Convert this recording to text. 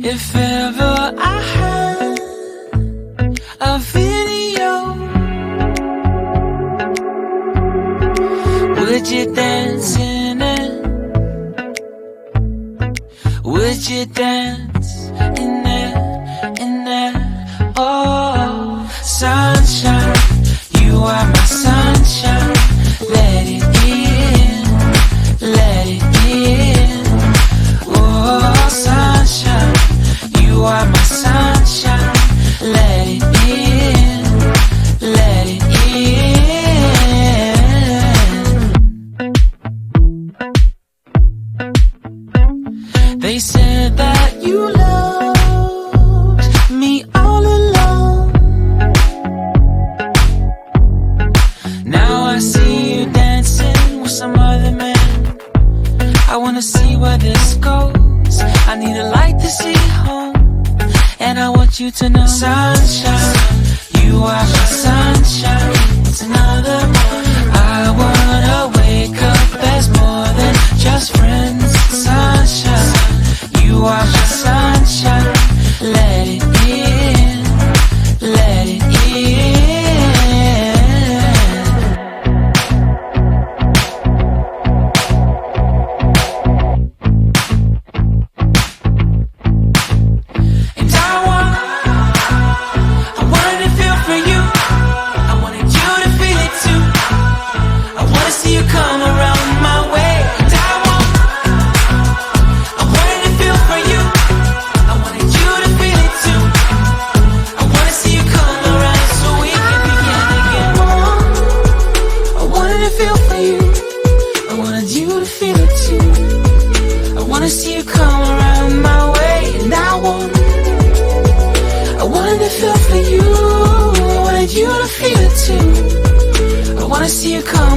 If ever I had a video, would you dance in it? Would you dance in it, in it? Oh, sunshine, you are my sunshine. Let it in, let it in. Oh, sunshine, you are my sunshine. Let it in, let it in. They said that you loved me all along. Now I see you dancing with some other man. I wanna see where this goes. I need a light to see home, and I want you to know, sunshine, you are my sunshine. It's another morning. I wanna wake up as more than just friends. Sunshine, you are my sunshine. Let it in, let it in. You come